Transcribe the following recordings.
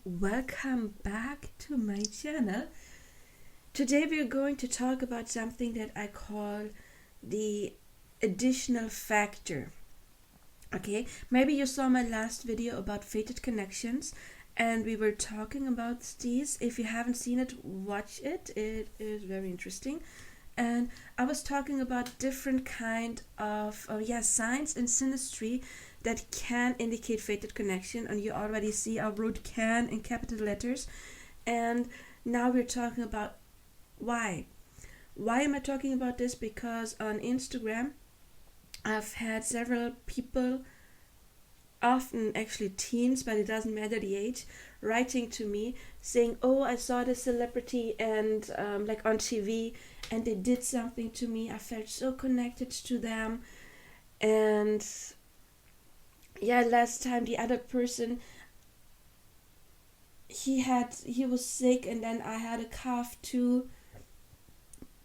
welcome back to my channel. Today we are going to talk about something that I call the additional factor. Okay, maybe you saw my last video about fated connections and we were talking about these. If you haven't seen it, watch it. It is very interesting. And I was talking about different kind of signs in synastry that can indicate fated connection, and you already see I wrote can in capital letters. And now we're talking about why. Why am I talking about this? Because on Instagram I've had several people, often actually teens, but it doesn't matter the age, writing to me saying, oh, I saw this celebrity and like on TV, and they did something to me. I felt so connected to them. And yeah, last time the other person, he was sick, and then I had a cough too.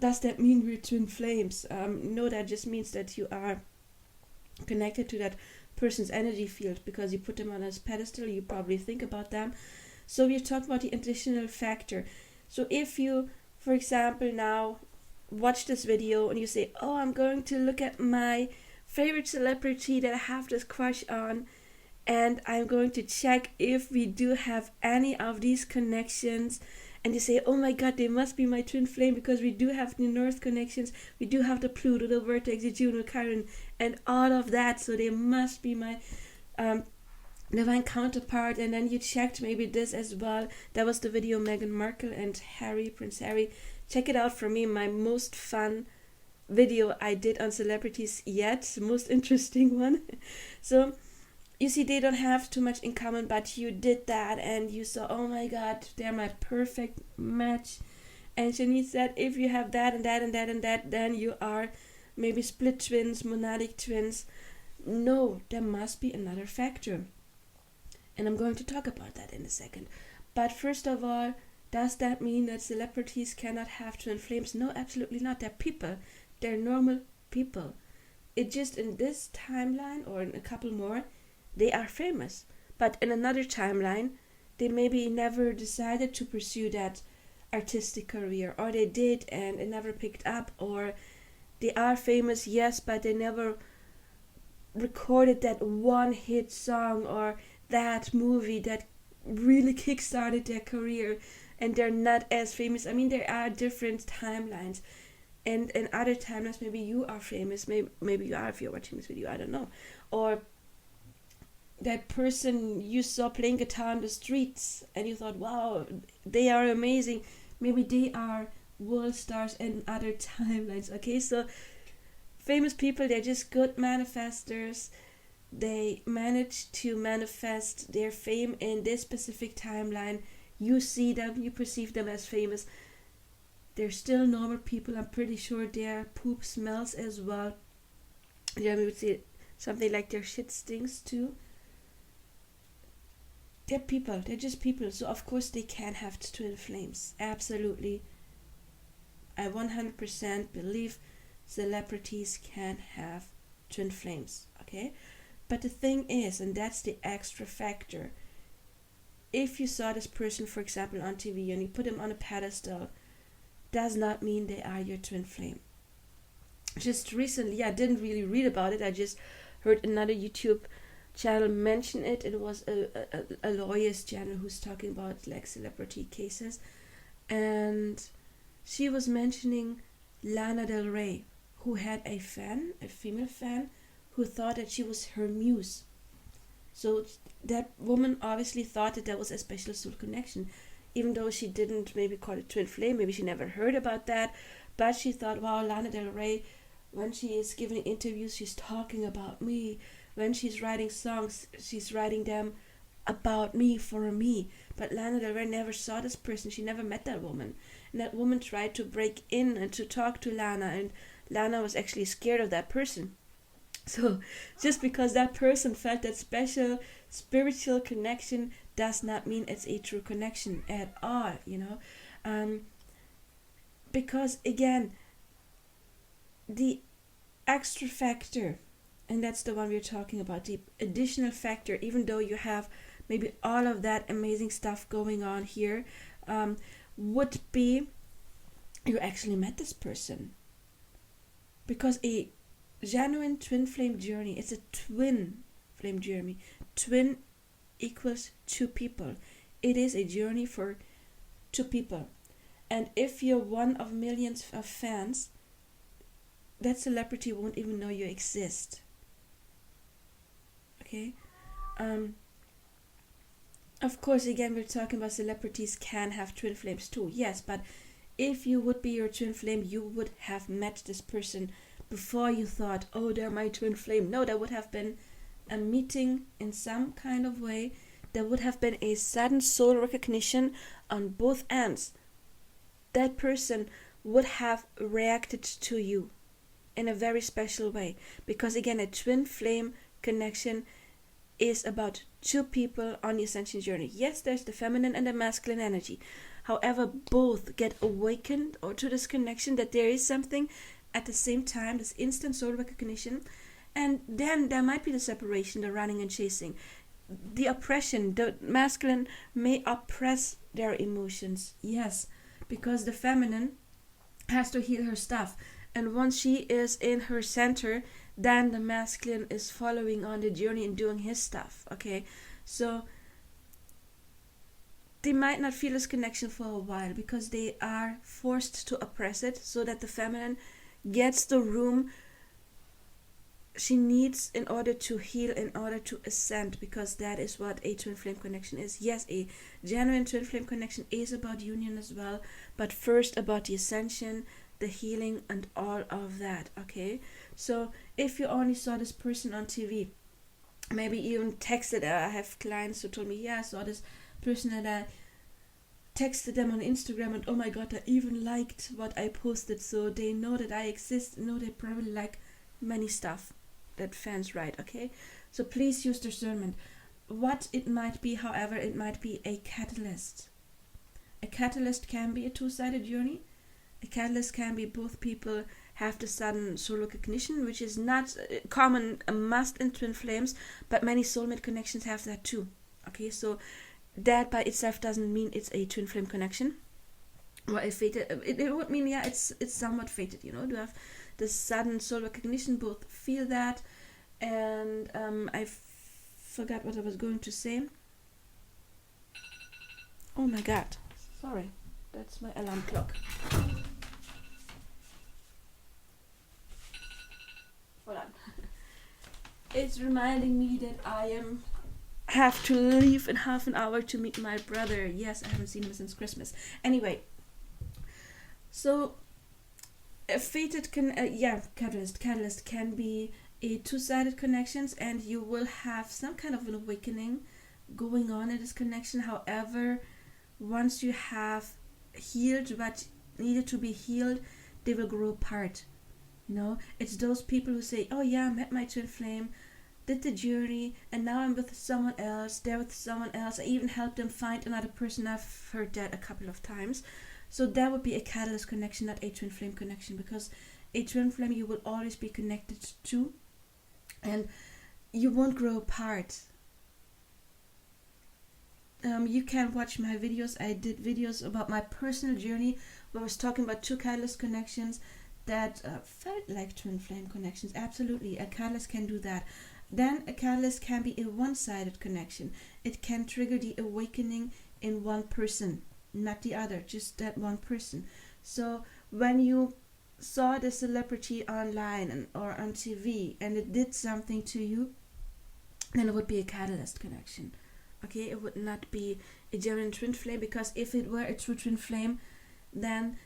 Does that mean we're twin flames? No, that just means that you are connected to that person's energy field because you put them on a pedestal. You probably think about them. So we're talking about the additional factor. So if you, for example, now watch this video and you say, oh, I'm going to look at my favorite celebrity that I have this crush on, and I'm going to check if we do have any of these connections, and you say, oh my god, they must be my twin flame because we do have the North connections, we do have the Pluto, the Vertex, the Juno, Chiron, and all of that, so they must be my Divine Counterpart. And then you checked maybe this as well. That was the video Meghan Markle and Prince Harry. Check it out for me, my most fun video I did on celebrities yet, most interesting one. So you see, they don't have too much in common, but you did that and you saw, oh my god, they're my perfect match. And Shanice said, if you have that and that and that and that, then you are maybe split twins, monadic twins. No, there must be another factor, and I'm going to talk about that in a second. But first of all, does that mean that celebrities cannot have twin flames? No, absolutely not. They're people. They're normal people. It just, in this timeline or in a couple more, they are famous. But in another timeline, they maybe never decided to pursue that artistic career, or they did and it never picked up, or they are famous, yes, but they never recorded that one hit song or that movie that really kickstarted their career, and they're not as famous. I mean, there are different timelines. And in other timelines, maybe you are famous. Maybe you are if you're watching this video. I don't know. Or that person you saw playing guitar on the streets and you thought, wow, they are amazing. Maybe they are world stars in other timelines. Okay, so famous people, they're just good manifestors. They manage to manifest their fame in this specific timeline. You see them, you perceive them as famous. They're still normal people. I'm pretty sure their poop smells as well. Yeah, we would say something like their shit stinks too. They're people. They're just people. So of course they can have twin flames. Absolutely. I 100% believe celebrities can have twin flames. Okay? But the thing is, and that's the extra factor, if you saw this person, for example, on TV and you put them on a pedestal, does not mean they are your twin flame. Just recently, I didn't really read about it. I just heard another YouTube channel mention it. It was a lawyer's channel who's talking about like celebrity cases, and she was mentioning Lana Del Rey, who had a female fan, who thought that she was her muse. So that woman obviously thought that was a special soul connection, even though she didn't maybe call it twin flame. Maybe she never heard about that, but she thought, wow, Lana Del Rey, when she is giving interviews, she's talking about me. When she's writing songs, she's writing them about me, for me. But Lana Del Rey never saw this person. She never met that woman. And that woman tried to break in and to talk to Lana, and Lana was actually scared of that person. So just because that person felt that special spiritual connection does not mean it's a true connection at all, you know. Because again, the extra factor, and that's the one we're talking about, the additional factor, even though you have maybe all of that amazing stuff going on here, would be you actually met this person. Because a genuine twin flame journey, it's a twin flame journey. Twin equals two people. It is a journey for two people. And if you're one of millions of fans, that celebrity won't even know you exist. Okay? Of course, again, we're talking about celebrities can have twin flames too. Yes, but if you would be your twin flame, you would have met this person before you thought, oh, they're my twin flame. No, there would have been a meeting in some kind of way. There would have been a sudden soul recognition on both ends. That person would have reacted to you in a very special way. Because again, a twin flame connection is about two people on the ascension journey. Yes, there's the feminine and the masculine energy. However, both get awakened or to this connection that there is something at the same time, this instant soul recognition. And then there might be the separation, the running and chasing. The oppression, the masculine may oppress their emotions. Yes, because the feminine has to heal her stuff. And once she is in her center, then the masculine is following on the journey and doing his stuff. Okay, so they might not feel this connection for a while because they are forced to oppress it so that the feminine gets the room she needs in order to heal, in order to ascend, because that is what a twin flame connection is. Yes, a genuine twin flame connection is about union as well, but first about the ascension, the healing, and all of that. Okay, so if you only saw this person on TV, maybe even texted, I have clients who told me, yeah, I saw this person and I texted them on Instagram, and oh my god, I even liked what I posted, so they know that I exist, know they probably like many stuff that fans write. Okay, so please use discernment. What it might be, however, it might be a catalyst. A catalyst can be a two-sided journey. A catalyst can be both people have the sudden soul recognition, which is not common, a must in twin flames, but many soulmate connections have that too. Okay, so that by itself doesn't mean it's a twin flame connection. Or a fated, it would mean, yeah, it's somewhat fated, you know, to have the sudden soul recognition, both feel that, and I forgot what I was going to say. Oh my god, sorry, that's my alarm clock. Hold on. It's reminding me that I have to leave in half an hour to meet my brother. Yes, I haven't seen him since Christmas. Anyway, so a fated catalyst can be a two-sided connections, and you will have some kind of an awakening going on in this connection. However, once you have healed what needed to be healed, they will grow apart. You know, it's those people who say, oh yeah, I met my twin flame, did the journey, and now I'm with someone else, they're with someone else. I even helped them find another person. I've heard that a couple of times. So that would be a catalyst connection, not a twin flame connection, because a twin flame you will always be connected to, and you won't grow apart. You can watch my videos. I did videos about my personal journey where I was talking about two catalyst connections that felt like twin flame connections. Absolutely, a catalyst can do that. Then a catalyst can be a one-sided connection. It can trigger the awakening in one person, not the other, just that one person. So when you saw the celebrity online or on TV and it did something to you, then it would be a catalyst connection. Okay, it would not be a genuine twin flame, because if it were a true twin flame, then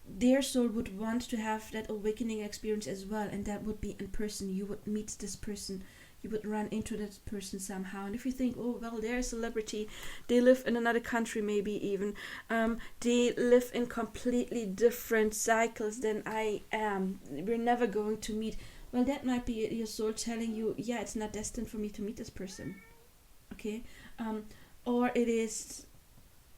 their soul would want to have that awakening experience as well, and that would be in person. You would meet this person, you would run into that person somehow. And if you think, oh well, they're a celebrity, they live in another country, maybe even they live in completely different cycles than I am, we're never going to meet. Well, that might be your soul telling you, yeah, it's not destined for me to meet this person. Okay, or it is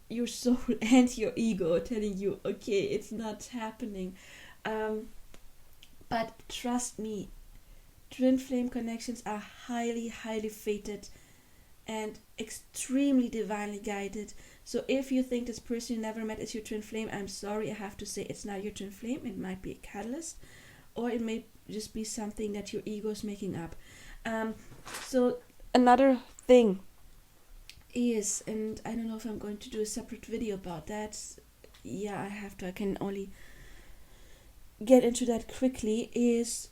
your soul and your ego telling you, okay, it's not happening. But trust me, twin flame connections are highly, highly fated. and extremely divinely guided. So if you think this person you never met is your twin flame, I'm sorry, I have to say it's not your twin flame. It might be a catalyst, or it may just be something that your ego is making up. So another thing is, and I don't know if I'm going to do a separate video about that. Yeah, I have to. I can only get into that quickly. Is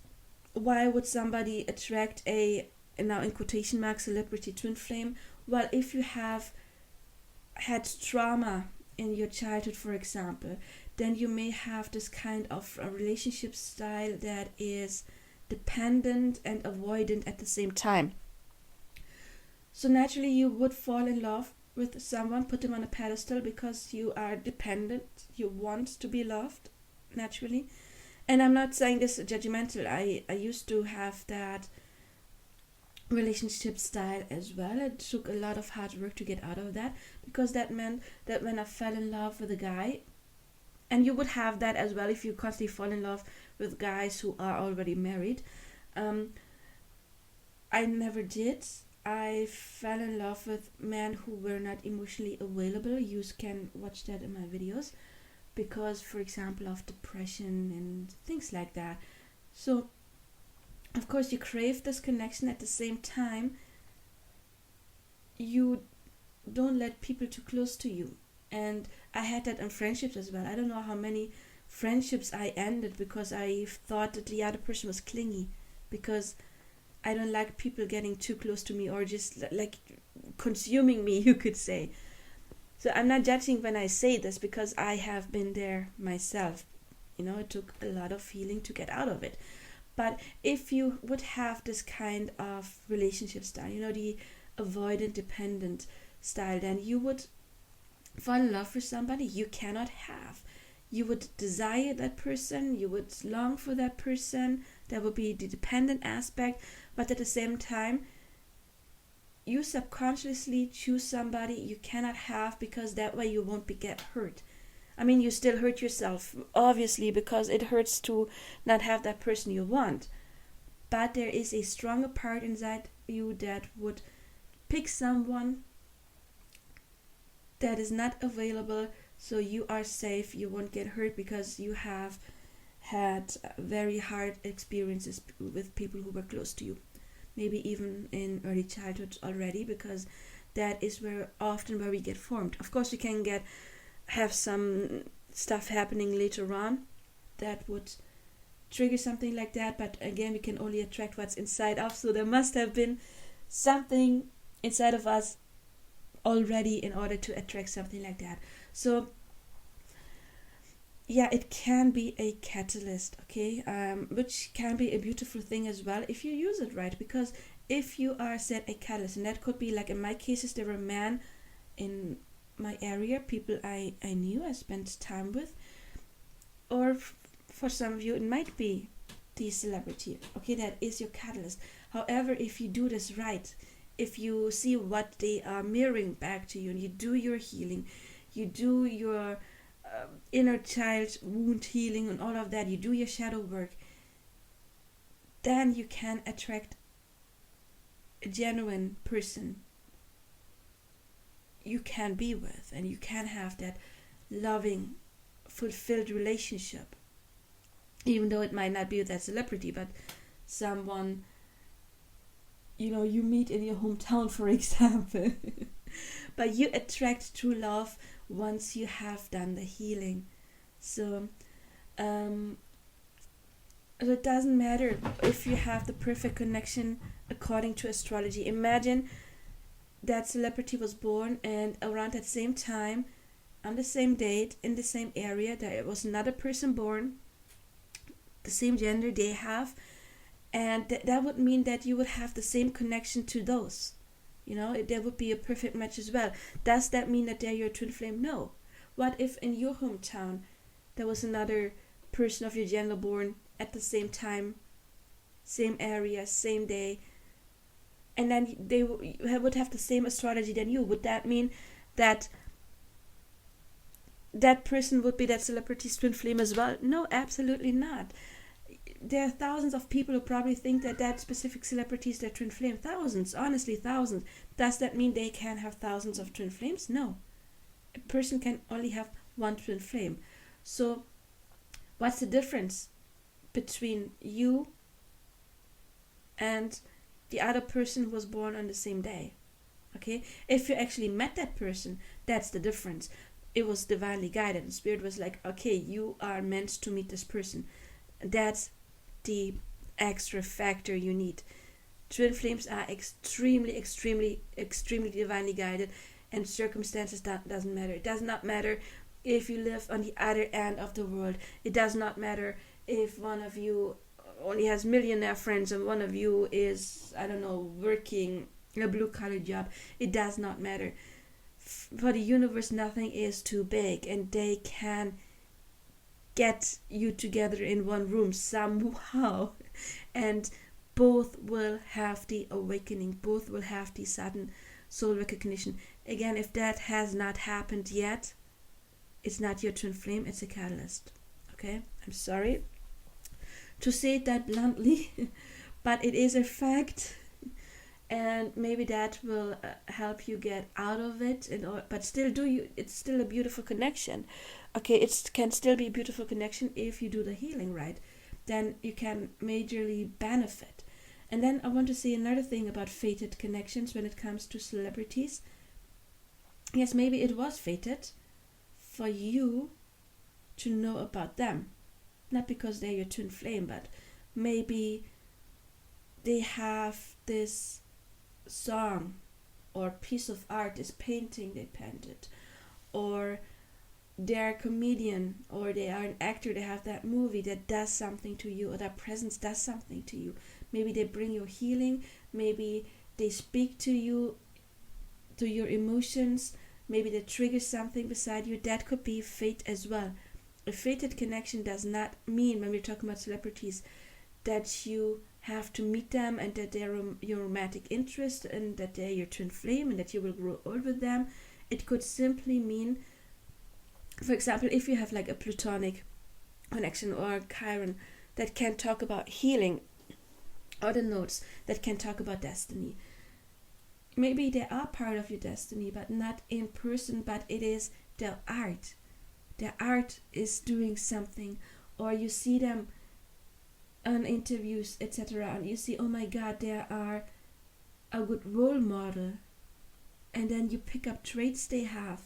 why would somebody attract a, and now in quotation marks, celebrity twin flame? Well, if you have had trauma in your childhood, for example, then you may have this kind of a relationship style that is dependent and avoidant at the same time. So naturally you would fall in love with someone, put them on a pedestal because you are dependent, you want to be loved, naturally. And I'm not saying this judgmental. I used to have that relationship style as well. It took a lot of hard work to get out of that, because that meant that when I fell in love with a guy, and you would have that as well if you constantly fall in love with guys who are already married. I never did. I fell in love with men who were not emotionally available. You can watch that in my videos, because, for example, of depression and things like that. So, of course, you crave this connection. At the same time, you don't let people too close to you. And I had that in friendships as well. I don't know how many friendships I ended because I thought that the other person was clingy, because I don't like people getting too close to me or just like consuming me, you could say. So I'm not judging when I say this, because I have been there myself. You know, it took a lot of healing to get out of it. But if you would have this kind of relationship style, you know, the avoidant dependent style, then you would fall in love with somebody you cannot have. You would desire that person, you would long for that person. That would be the dependent aspect. But at the same time, you subconsciously choose somebody you cannot have, because that way you won't get hurt. I mean, you still hurt yourself, obviously, because it hurts to not have that person you want. But there is a stronger part inside you that would pick someone that is not available, so you are safe, you won't get hurt, because you have had very hard experiences with people who were close to you. Maybe even in early childhood already, because that is where we get formed. Of course, you can have some stuff happening later on that would trigger something like that, but again, we can only attract what's inside of, so there must have been something inside of us already in order to attract something like that. So yeah, it can be a catalyst, okay, which can be a beautiful thing as well if you use it right. Because if you are set a catalyst, and that could be like in my cases, there were men in my area, people I knew, I spent time with, or for some of you it might be the celebrity, okay, that is your catalyst. However, if you do this right, if you see what they are mirroring back to you, and you do your healing, you do your inner child wound healing and all of that, you do your shadow work, then you can attract a genuine person you can be with, and you can have that loving, fulfilled relationship, even though it might not be with that celebrity, but someone, you know, you meet in your hometown, for example. But you attract true love once you have done the healing. So it doesn't matter if you have the perfect connection according to astrology. Imagine that celebrity was born, and around that same time, on the same date, in the same area, there was another person born, the same gender they have, and that would mean that you would have the same connection to those. You know, there would be a perfect match as well. Does that mean that they're your twin flame? No. What if in your hometown there was another person of your gender born at the same time, same area, same day, and then they would have the same astrology than you? Would that mean that that person would be that celebrity's twin flame as well? No, absolutely not. there are thousands of people who probably think that specific celebrity is their twin flame. Thousands, honestly, thousands. Does that mean they can have thousands of twin flames? No. A person can only have one twin flame. So what's the difference between you and the other person who was born on the same day? Okay, if you actually met that person, that's the difference. It was divinely guided. The spirit was like, okay, you are meant to meet this person. That's the extra factor you need. Twin flames are extremely, extremely, extremely divinely guided, and circumstances doesn't matter. It does not matter if you live on the other end of the world. It does not matter if one of you only has millionaire friends and one of you is, I don't know, working a blue-collar job. It does not matter. For the universe, nothing is too big, and they can get you together in one room somehow, and both will have the awakening, both will have the sudden soul recognition. Again, if that has not happened yet, it's not your twin flame, it's a catalyst. Okay, I'm sorry to say it that bluntly, but it is a fact, and maybe that will help you get out of it. But still, it's still a beautiful connection. Okay, it can still be a beautiful connection if you do the healing right. Then you can majorly benefit. And then I want to say another thing about fated connections when it comes to celebrities. Yes, maybe it was fated for you to know about them. Not because they're your twin flame, but maybe they have this song or piece of art, this painting they painted, or they're a comedian, or they are an actor, they have that movie that does something to you, or that presence does something to you. Maybe they bring you healing, maybe they speak to you, to your emotions, maybe they trigger something beside you. That could be fate as well. A fated connection does not mean, when we're talking about celebrities, that you have to meet them and that they're your romantic interest and that they're your twin flame and that you will grow old with them. It could simply mean, for example, if you have like a platonic connection or a Chiron that can talk about healing, or the nodes that can talk about destiny. Maybe they are part of your destiny, but not in person, but it is their art. Their art is doing something, or you see them on interviews, etc., and you see, oh my God, they are a good role model, and then you pick up traits they have.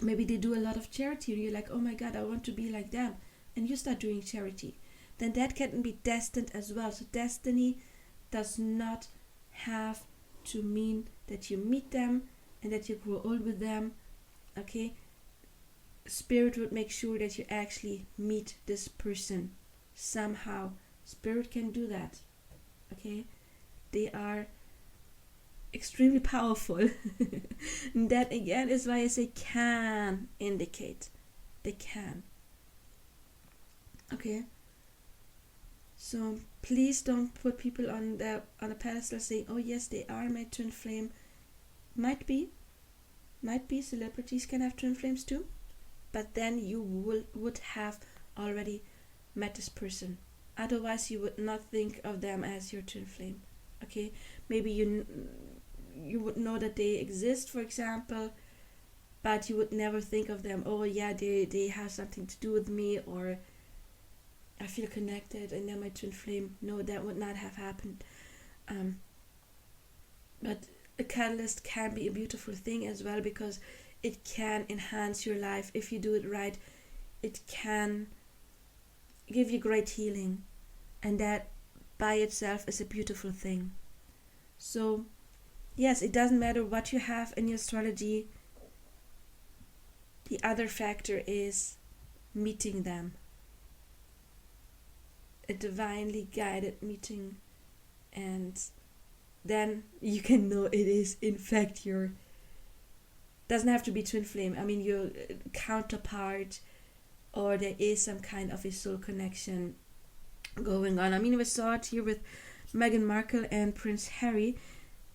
Maybe they do a lot of charity, and you're like, oh my God, I want to be like them, and you start doing charity. Then that can be destined as well. So destiny does not have to mean that you meet them and that you grow old with them. Okay, Spirit would make sure that you actually meet this person somehow. Spirit can do that. Okay, they are extremely powerful. And that again is why I say can indicate. They can. Okay. So please don't put people on a pedestal saying, oh yes, they are my twin flame. Might be celebrities can have twin flames too, but then you would have already met this person. Otherwise you would not think of them as your twin flame. Okay, maybe you would know that they exist, for example, but you would never think of them, oh yeah, they have something to do with me, or I feel connected and they're my twin flame. No, that would not have happened. But a catalyst can be a beautiful thing as well, because it can enhance your life if you do it right. It can give you great healing, and that by itself is a beautiful thing. So yes, it doesn't matter what you have in your astrology. The other factor is meeting them. A divinely guided meeting, and then you can know it is in fact your, doesn't have to be twin flame, I mean your counterpart, or there is some kind of a soul connection going on. I mean, we saw it here with Meghan Markle and Prince Harry,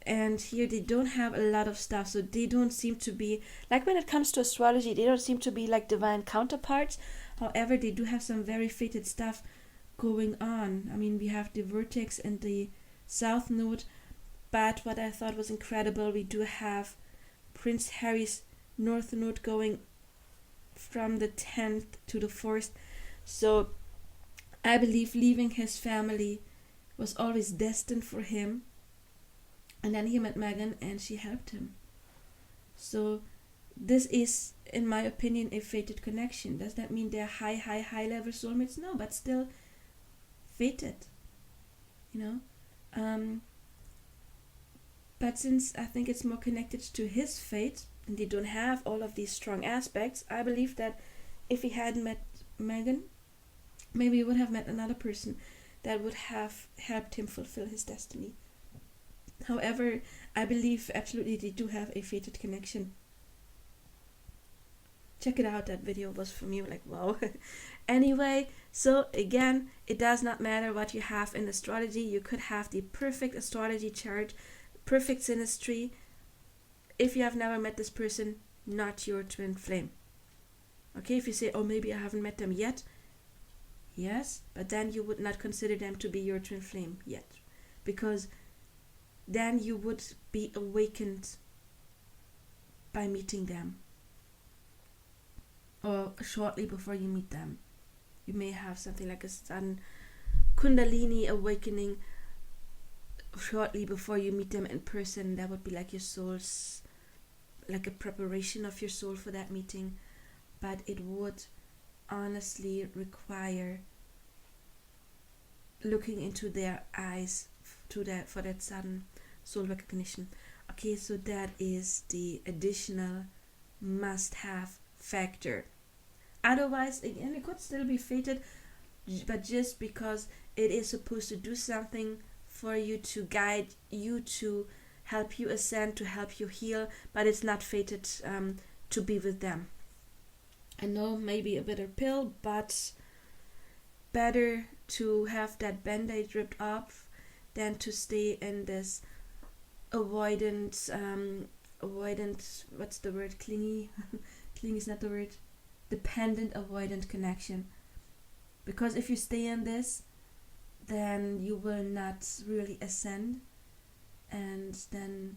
and here they don't have a lot of stuff, so they don't seem to be, like when it comes to astrology, they don't seem to be like divine counterparts. However, they do have some very fated stuff going on. I mean, we have the vertex and the south node, but what I thought was incredible, we do have Prince Harry's north node going from the 10th to the 4th. So I believe leaving his family was always destined for him. And then he met Meghan and she helped him. So this is, in my opinion, a fated connection. Does that mean they're high level soulmates? No, but still fated. You know? But since I think it's more connected to his fate, and they don't have all of these strong aspects, I believe that if he hadn't met Meghan, maybe he would have met another person that would have helped him fulfill his destiny. However, I believe absolutely they do have a fated connection. Check it out, that video was for me like wow. Anyway, so again, it does not matter what you have in astrology. You could have the perfect astrology chart, perfect synastry. If you have never met this person, not your twin flame. Okay, if you say, oh, maybe I haven't met them yet, yes, but then you would not consider them to be your twin flame yet, because then you would be awakened by meeting them, or shortly before you meet them. You may have something like a sudden Kundalini awakening shortly before you meet them in person. That would be like your soul's, like a preparation of your soul for that meeting. But it would honestly require looking into their eyes for that sudden soul recognition. Okay, so that is the additional must-have factor. Otherwise, again, it could still be fated, but just because it is supposed to do something for you, to guide you, to help you ascend, to help you heal, but it's not fated to be with them. I know, maybe a bitter pill, but better to have that band-aid ripped off than to stay in this avoidant, what's the word, clingy is not the word, dependent avoidant connection. Because if you stay in this, then you will not really ascend, and then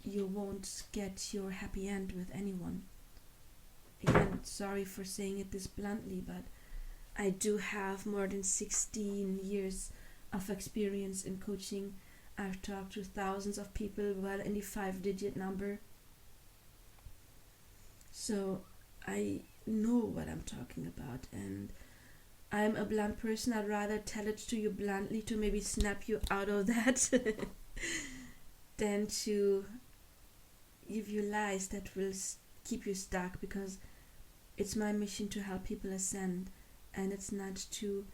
you won't get your happy end with anyone. Again, sorry for saying it this bluntly, but I do have more than 16 years of experience in coaching. I've talked to thousands of people, well in the 5-digit number. So I know what I'm talking about, and I'm a blunt person. I'd rather tell it to you bluntly to maybe snap you out of that than to give you lies that will keep you stuck, because it's my mission to help people ascend, and it's not to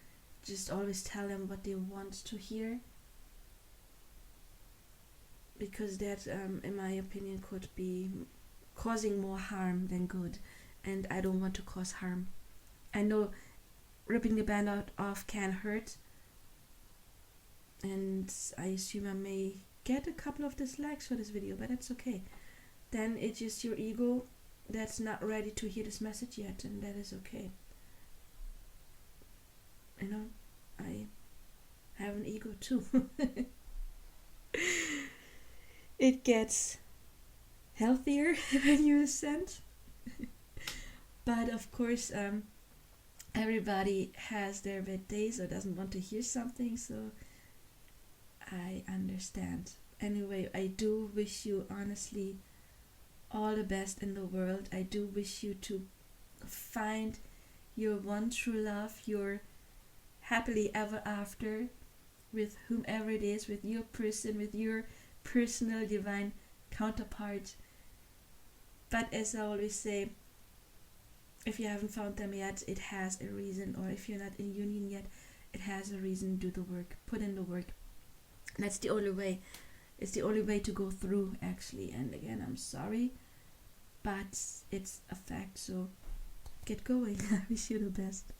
just always tell them what they want to hear, because that, in my opinion, could be causing more harm than good, and I don't want to cause harm. I know ripping the band off can hurt, and I assume I may get a couple of dislikes for this video, but that's okay. Then it's just your ego that's not ready to hear this message yet, and that is okay. You know, I have an ego too. It gets healthier when you ascend. But of course, everybody has their bad days or doesn't want to hear something, so I understand. Anyway, I do wish you honestly all the best in the world. I do wish you to find your one true love, your happily ever after with whomever it is, with your person, with your personal divine counterpart. But as I always say, if you haven't found them yet, it has a reason. Or if you're not in union yet, it has a reason. Do the work, put in the work. That's the only way. It's the only way to go through, actually. And again, I'm sorry, but it's a fact. So get going. I wish you the best.